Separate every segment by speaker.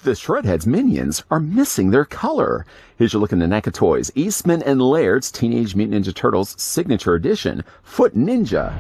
Speaker 1: The Shredhead's minions are missing their color. Here's your look into NECA Toys, Eastman and Laird's Teenage Mutant Ninja Turtles Signature Edition, Foot Ninja.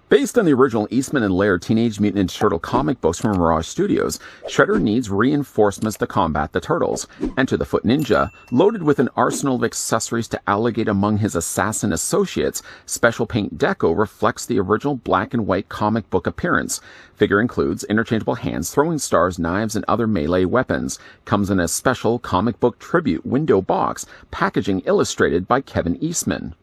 Speaker 1: Based on the original Eastman and Laird Teenage Mutant Ninja Turtle comic books from Mirage Studios, Shredder needs reinforcements to combat the Turtles. Enter the Foot Ninja, loaded with an arsenal of accessories to allocate among his assassin associates. Special paint deco reflects the original black and white comic book appearance. Figure includes interchangeable hands, throwing stars, knives, and other melee weapons. Comes in a special comic book tribute window box, packaging illustrated by Kevin Eastman.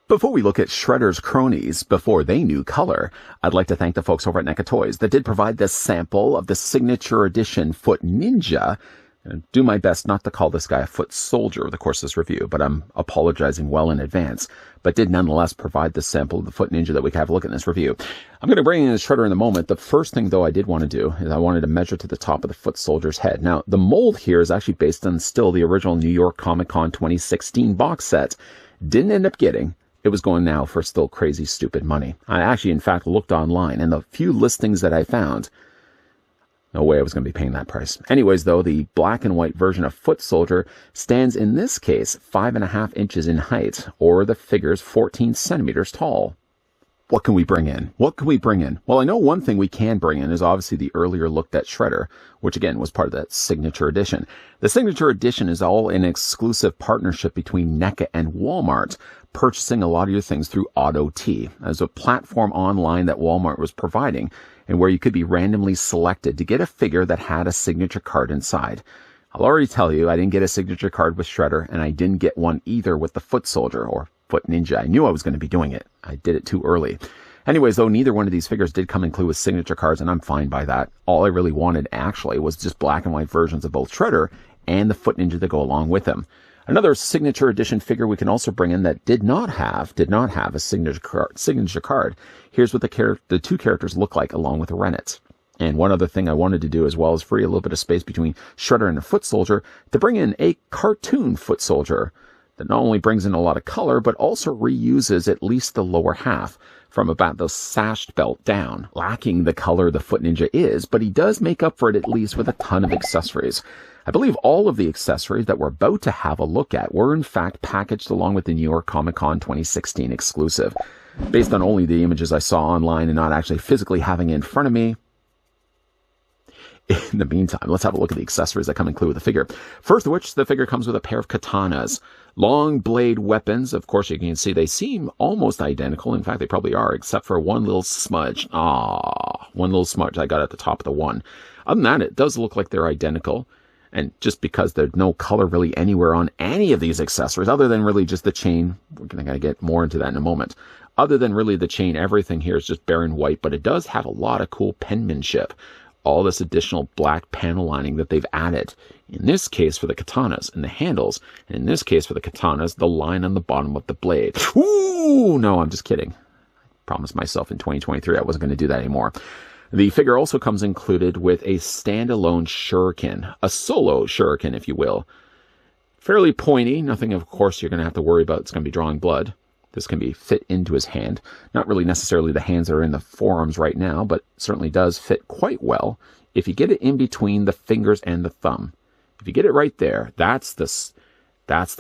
Speaker 1: Before we look at Shredder's cronies before they knew color, I'd like to thank the folks over at NECA Toys that did provide this sample of the Signature Edition Foot Ninja. And do my best not to call this guy a foot soldier over the course of this review, but I'm apologizing well in advance, but did nonetheless provide the sample of the Foot Ninja that we can have a look at in this review. I'm going to bring in the Shredder in a moment. The first thing, though, I did want to do is I wanted to measure to the top of the foot soldier's head. Now, the mold here is actually based on still the original New York Comic Con 2016 box set. Didn't end up getting. It was going now for still crazy, stupid money. I actually, in fact, looked online, and the few listings that I found, no way I was going to be paying that price. Anyways, though, the black and white version of Foot Soldier stands, in this case, 5.5 inches in height, or the figure's 14 centimeters tall. What can we bring in? What can we bring in? Well, I know one thing we can bring in is obviously the earlier looked at Shredder, which again was part of that Signature Edition. The Signature Edition is all an exclusive partnership between NECA and Walmart, purchasing a lot of your things through Auto T as a platform online that Walmart was providing, and where you could be randomly selected to get a figure that had a signature card inside. I'll already tell you, I didn't get a signature card with Shredder, and I didn't get one either with the Foot Soldier or Foot Ninja. I knew I was going to be doing it. I did it too early. Anyways, though, neither one of these figures did come included with signature cards, and I'm fine by that. All I really wanted, actually, was just black and white versions of both Shredder and the Foot Ninja to go along with them. Another Signature Edition figure we can also bring in that did not have a signature card. Here's what the two characters look like along with the Rennet. And one other thing I wanted to do as well is free a little bit of space between Shredder and the Foot Soldier to bring in a cartoon Foot Soldier that not only brings in a lot of color, but also reuses at least the lower half from about the sashed belt down, lacking the color the Foot Ninja is, but he does make up for it at least with a ton of accessories. I believe all of the accessories that we're about to have a look at were in fact packaged along with the New York Comic Con 2016 exclusive. Based on only the images I saw online and not actually physically having it in front of me. In the meantime, let's have a look at the accessories that come included with the figure. First of which, the figure comes with a pair of katanas. Long blade weapons. Of course, you can see they seem almost identical. In fact, they probably are, except for one little smudge. One little smudge I got at the top of the one. Other than that, it does look like they're identical. And just because there's no color really anywhere on any of these accessories, other than really just the chain, we're going to get more into that in a moment. Other than really the chain, everything here is just bare and white, but it does have a lot of cool penmanship. All this additional black panel lining that they've added. In this case for the katanas and the handles, and in this case for the katanas, the line on the bottom of the blade. Ooh, no, I'm just kidding. I promised myself in 2023 I wasn't going to do that anymore. The figure also comes included with a standalone shuriken, a solo shuriken, if you will. Fairly pointy, nothing of course you're going to have to worry about. It's going to be drawing blood. This can be fit into his hand. Not really necessarily the hands that are in the forearms right now, but certainly does fit quite well if you get it in between the fingers and the thumb. If you get it right there, that's the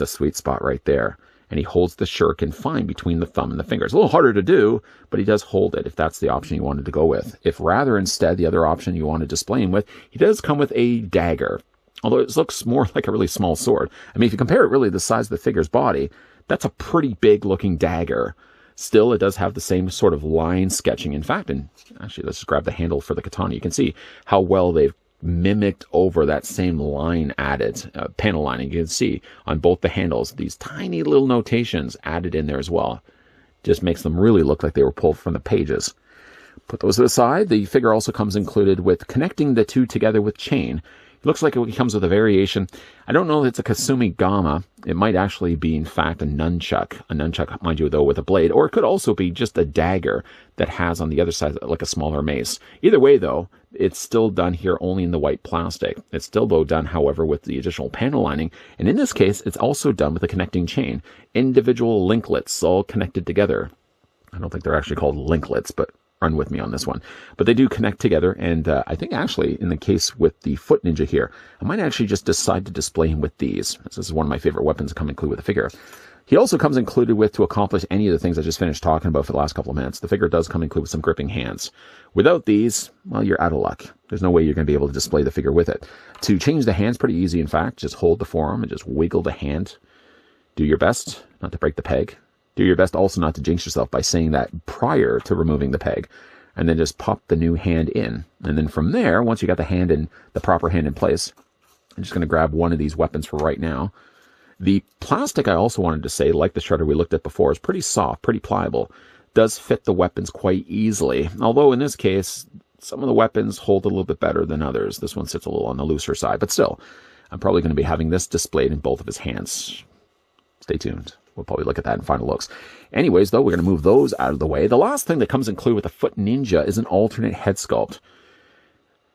Speaker 1: sweet spot right there. And he holds the shuriken fine between the thumb and the fingers. A little harder to do, but he does hold it if that's the option you wanted to go with. If rather instead the other option you want to display him with, he does come with a dagger. Although it looks more like a really small sword. I mean, if you compare it really to the size of the figure's body, that's a pretty big looking dagger. Still, it does have the same sort of line sketching. In fact, and actually, let's just grab the handle for the katana. You can see how well they've mimicked over that same line added, panel lining. You can see on both the handles, these tiny little notations added in there as well. Just makes them really look like they were pulled from the pages. Put those to the side. The figure also comes included with connecting the two together with chain. It looks like it comes with a variation. I don't know if it's a Kasumi Gama. It might actually be, in fact, a nunchuck, mind you, though, with a blade. Or it could also be just a dagger that has on the other side like a smaller mace. Either way, though, it's still done here only in the white plastic. It's still, though, done, however, with the additional panel lining. And in this case, it's also done with a connecting chain. Individual linklets all connected together. I don't think they're actually called linklets, but run with me on this one. But they do connect together, and I think actually in the case with the Foot Ninja here, I might actually just decide to display him with these. This is one of my favorite weapons to come included with a figure. He also comes included with, to accomplish any of the things I just finished talking about for the last couple of minutes, the figure does come included with some gripping hands. Without these, well, you're out of luck. There's no way you're going to be able to display the figure with it. To change the hands, pretty easy, in fact. Just hold the forearm and just wiggle the hand. Do your best not to break the peg. Do your best also not to jinx yourself by saying that prior to removing the peg. And then just pop the new hand in. And then from there, once you got the proper hand in place, I'm just going to grab one of these weapons for right now. The plastic, I also wanted to say, like the shredder we looked at before, is pretty soft, pretty pliable. Does fit the weapons quite easily. Although in this case, some of the weapons hold a little bit better than others. This one sits a little on the looser side. But still, I'm probably going to be having this displayed in both of his hands. Stay tuned. We'll probably look at that in final looks. Anyways, though, we're going to move those out of the way. The last thing that comes included with the Foot Ninja is an alternate head sculpt.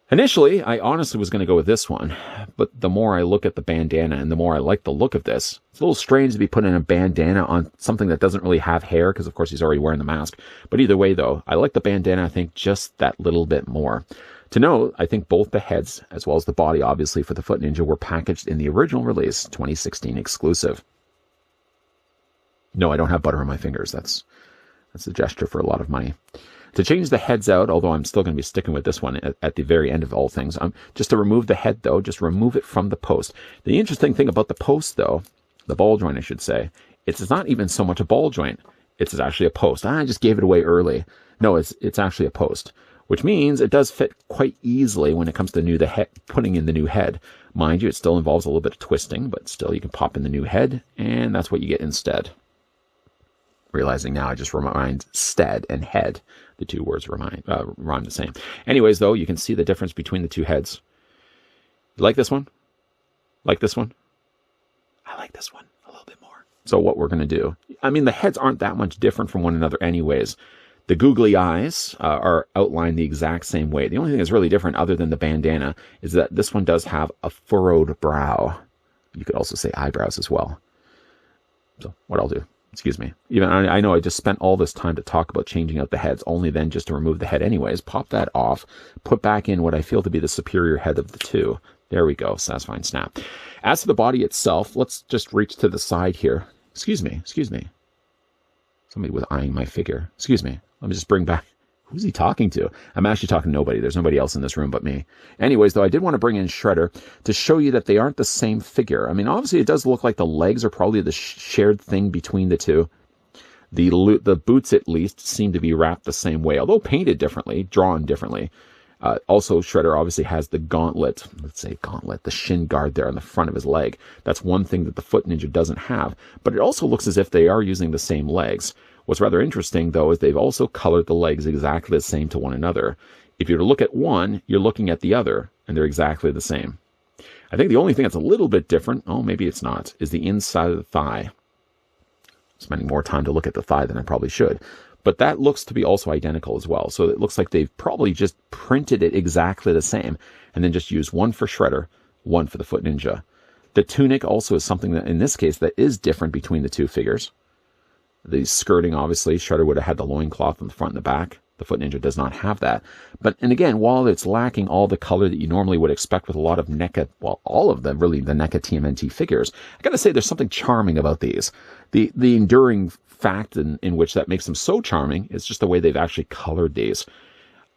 Speaker 1: Initially, I honestly was going to go with this one, but the more I look at the bandana and the more I like the look of this, it's a little strange to be putting a bandana on something that doesn't really have hair, because of course he's already wearing the mask. But either way, though, I like the bandana, I think, just that little bit more. To note, I think both the heads, as well as the body, obviously, for the Foot Ninja were packaged in the original release, 2016 exclusive. No, I don't have butter on my fingers. That's a gesture for a lot of money. To change the heads out, although I'm still going to be sticking with this one at the very end of all things, just to remove the head, though, just remove it from the post. The interesting thing about the post, though, the ball joint, I should say, it's not even so much a ball joint. It's actually a post. I just gave it away early. No, it's actually a post, which means it does fit quite easily when it comes to putting in the new head. Mind you, it still involves a little bit of twisting, but still you can pop in the new head, and that's what you get instead. Realizing now I just rhymed stead and head. The two words rhyme the same. Anyways, though, you can see the difference between the two heads. You like this one? Like this one? I like this one a little bit more. So what we're going to do, I mean, the heads aren't that much different from one another anyways. The googly eyes are outlined the exact same way. The only thing that's really different other than the bandana is that this one does have a furrowed brow. You could also say eyebrows as well. So what I'll do, excuse me. Even I know I just spent all this time to talk about changing out the heads, only then just to remove the head anyways. Pop that off, put back in what I feel to be the superior head of the two. There we go, satisfying snap. As to the body itself, let's just reach to the side here. Excuse me. Somebody was eyeing my figure. Excuse me. Let me just bring back. Who's he talking to? I'm actually talking to nobody. There's nobody else in this room but me. Anyways, though, I did want to bring in Shredder to show you that they aren't the same figure. I mean, obviously, it does look like the legs are probably the shared thing between the two. The boots, at least, seem to be wrapped the same way, although painted differently, drawn differently. Also, Shredder obviously has the gauntlet, the shin guard there on the front of his leg. That's one thing that the Foot Ninja doesn't have, but it also looks as if they are using the same legs. What's rather interesting, though, is they've also colored the legs exactly the same to one another. If you were to look at one, you're looking at the other, and they're exactly the same. I think the only thing that's a little bit different, oh, maybe it's not, is the inside of the thigh. Spending more time to look at the thigh than I probably should. But that looks to be also identical as well. So it looks like they've probably just printed it exactly the same, and then just used one for Shredder, one for the Foot Ninja. The tunic also is something that, in this case, that is different between the two figures. The skirting, obviously, Shredder would have had the loincloth on the front and the back. The Foot Ninja does not have that. And again, while it's lacking all the color that you normally would expect with a lot of NECA, well, all of them, really, the NECA TMNT figures, I gotta say, there's something charming about these. The enduring fact in which that makes them so charming is just the way they've actually colored these.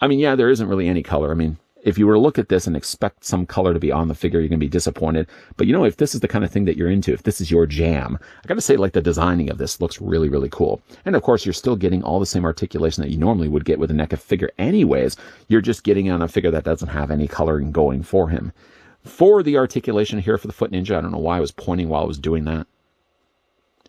Speaker 1: I mean, yeah, there isn't really any color. I mean, if you were to look at this and expect some color to be on the figure, you're going to be disappointed. But you know, if this is the kind of thing that you're into, if this is your jam, I got to say, like, the designing of this looks really, really cool. And of course, you're still getting all the same articulation that you normally would get with a NECA figure anyways. You're just getting on a figure that doesn't have any coloring going for him. For the articulation here for the Foot Ninja, I don't know why I was pointing while I was doing that.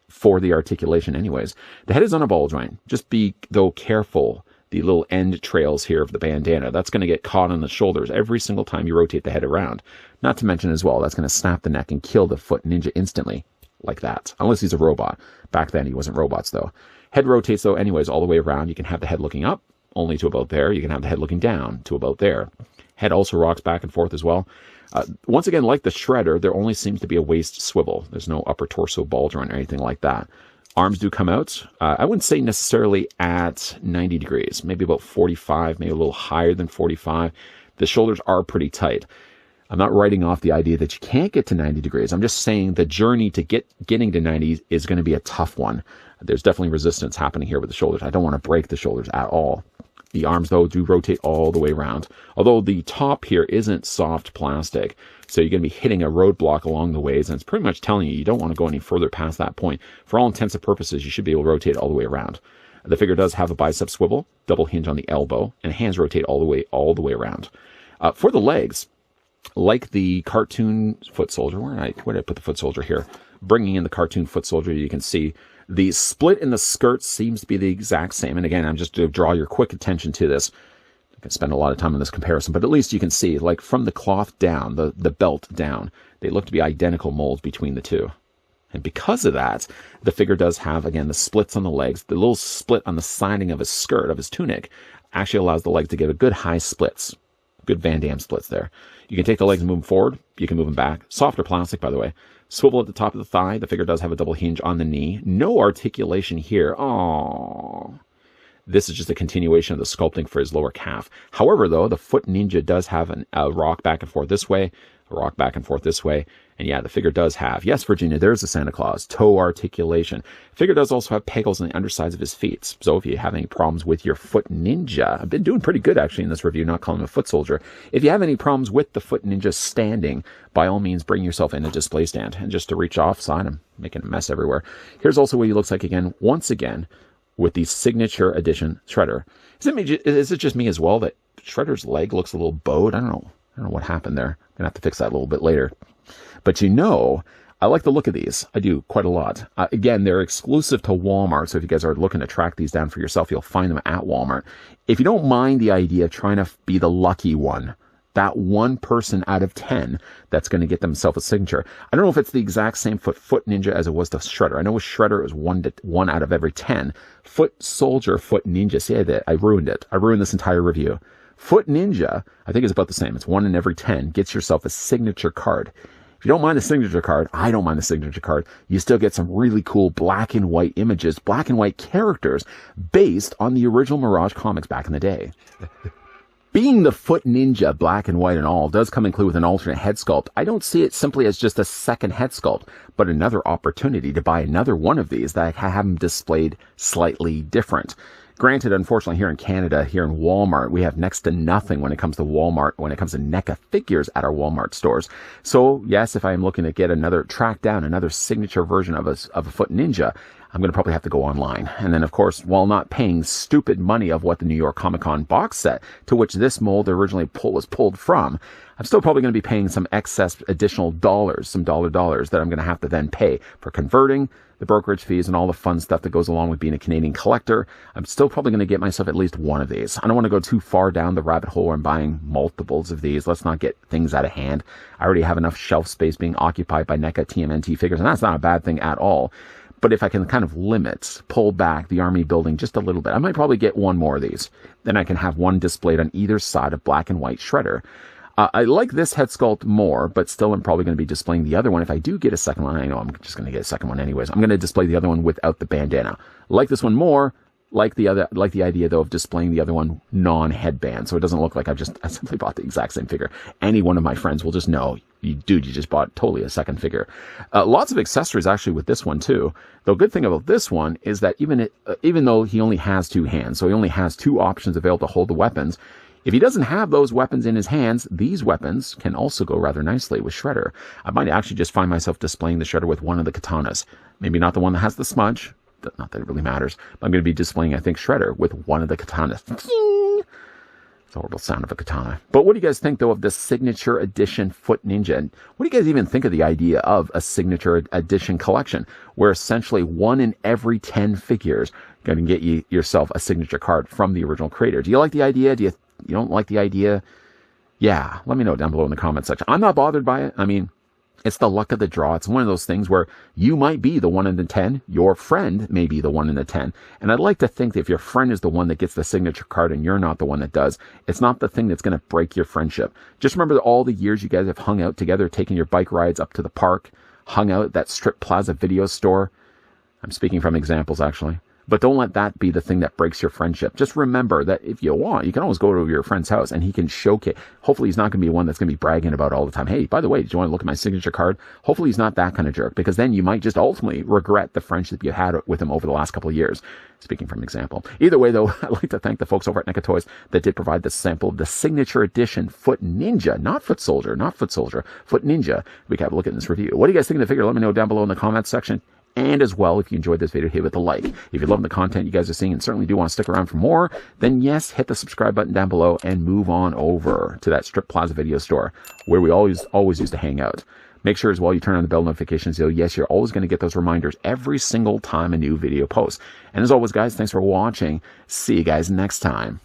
Speaker 1: For the articulation anyways, the head is on a ball joint. Just be, though, careful the little end trails here of the bandana. That's going to get caught on the shoulders every single time you rotate the head around. Not to mention as well, that's going to snap the neck and kill the foot ninja instantly, like that. Unless he's a robot. Back then he wasn't robots though. Head rotates though anyways all the way around. You can have the head looking up, only to about there. You can have the head looking down to about there. Head also rocks back and forth as well. Once again, like the Shredder, there only seems to be a waist swivel. There's no upper torso bulge or anything like that. Arms do come out. I wouldn't say necessarily at 90 degrees, maybe about 45, maybe a little higher than 45. The shoulders are pretty tight. I'm not writing off the idea that you can't get to 90 degrees. I'm just saying the journey to getting to 90 is going to be a tough one. There's definitely resistance happening here with the shoulders. I don't want to break the shoulders at all. The arms, though, do rotate all the way around. Although the top here isn't soft plastic, so you're going to be hitting a roadblock along the ways, and it's pretty much telling you don't want to go any further past that point. For all intents and purposes, you should be able to rotate all the way around. The figure does have a bicep swivel, double hinge on the elbow, and hands rotate all the way around. For the legs, like the cartoon foot soldier, where did I put the foot soldier here? Bringing in the cartoon foot soldier, you can see the split in the skirt seems to be the exact same. And again, I'm just to draw your quick attention to this. I can spend a lot of time on this comparison, but at least you can see, like from the cloth down, the belt down, they look to be identical molds between the two. And because of that, the figure does have, again, the splits on the legs. The little split on the siding of his skirt, of his tunic, actually allows the legs to get a good high splits. Good Van Damme splits there. You can take the legs and move them forward. You can move them back. Softer plastic, by the way. Swivel at the top of the thigh. The figure does have a double hinge on the knee. No articulation here. Aww. This is just a continuation of the sculpting for his lower calf. However, though, the foot ninja does have a rock back and forth this way, a rock back and forth this way. And yeah, the figure does have, yes, Virginia, there's the Santa Claus, toe articulation. Figure does also have pegals on the undersides of his feet. So if you have any problems with your foot ninja, I've been doing pretty good actually in this review, not calling him a foot soldier. If you have any problems with the foot ninja standing, by all means, bring yourself in a display stand. And just to reach offside, I'm making a mess everywhere. Here's also what he looks like again, once again, with the signature edition Shredder. Is it just me as well that Shredder's leg looks a little bowed? I don't know what happened there. I'm going to have to fix that a little bit later. But I like the look of these. I do quite a lot. Again, they're exclusive to Walmart, so if you guys are looking to track these down for yourself, you'll find them at Walmart. If you don't mind the idea of trying to be the lucky one, that one person out of 10 that's going to get themselves a signature. I don't know if it's the exact same foot ninja as it was the Shredder. I know with Shredder it was one out of every 10. Foot soldier, foot ninja. See, I ruined it. I ruined this entire review. Foot ninja, I think, is about the same. It's 1 in every 10. Gets yourself a signature card. If you don't mind the signature card, I don't mind the signature card. You still get some really cool black and white images, black and white characters based on the original Mirage comics back in the day. Being the foot ninja, black and white and all, does come included with an alternate head sculpt. I don't see it simply as just a second head sculpt, but another opportunity to buy another one of these that have them displayed slightly different. Granted, unfortunately, here in Canada, here in Walmart, we have next to nothing when it comes to Walmart, when it comes to NECA figures at our Walmart stores. So, yes, if I am looking to get track down another signature version of a foot ninja, I'm going to probably have to go online. And then, of course, while not paying stupid money of what the New York Comic Con box set, to which this mold originally was pulled from, I'm still probably going to be paying some excess additional dollars, some dollars that I'm going to have to then pay for converting, the brokerage fees, and all the fun stuff that goes along with being a Canadian collector. I'm still probably going to get myself at least one of these. I don't want to go too far down the rabbit hole and buying multiples of these. Let's not get things out of hand. I already have enough shelf space being occupied by NECA TMNT figures, and that's not a bad thing at all. But if I can kind of pull back the army building just a little bit, I might probably get one more of these. Then I can have one displayed on either side of black and white Shredder. I like this head sculpt more, but still I'm probably going to be displaying the other one. If I do get a second one, I know I'm just going to get a second one anyways. I'm going to display the other one without the bandana. Like this one more. Like the idea though of displaying the other one non-headband, so it doesn't look like I simply bought the exact same figure. Any one of my friends will just know, you just bought totally a second figure. Lots of accessories actually with this one too. The good thing about this one is that even though he only has two hands, so he only has two options available to hold the weapons. If he doesn't have those weapons in his hands, these weapons can also go rather nicely with Shredder. I might actually just find myself displaying the Shredder with one of the katanas. Maybe not the one that has the smudge. Not that it really matters. But I'm going to be displaying, I think, Shredder with one of the katanas. It's a horrible sound of a katana. But what do you guys think, though, of this signature edition foot ninja? And what do you guys even think of the idea of a signature edition collection, where essentially 1 in every 10 figures Go and get yourself a signature card from the original creator. Do you like the idea? You don't like the idea? Yeah, let me know down below in the comment section. I'm not bothered by it. I mean, it's the luck of the draw. It's one of those things where you might be the 1 in the 10. Your friend may be the 1 in the 10. And I'd like to think that if your friend is the one that gets the signature card and you're not the one that does, it's not the thing that's going to break your friendship. Just remember that all the years you guys have hung out together, taking your bike rides up to the park, hung out at that Strip Plaza video store. I'm speaking from examples, actually. But don't let that be the thing that breaks your friendship. Just remember that if you want, you can always go to your friend's house and he can showcase. Hopefully he's not going to be one that's going to be bragging about all the time. Hey, by the way, did you want to look at my signature card? Hopefully he's not that kind of jerk, because then you might just ultimately regret the friendship you had with him over the last couple of years. Speaking from example. Either way, though, I'd like to thank the folks over at NECA Toys that did provide this sample of the signature edition Foot Ninja, not Foot Soldier, Foot Ninja. We can have a look at this review. What do you guys think of the figure? Let me know down below in the comments section. And as well, if you enjoyed this video, hit it with a like. If you're loving the content you guys are seeing and certainly do want to stick around for more, then yes, hit the subscribe button down below and move on over to that Strip Plaza video store where we always used to hang out. Make sure as well you turn on the bell notifications so yes, you're always going to get those reminders every single time a new video posts. And as always, guys, thanks for watching. See you guys next time.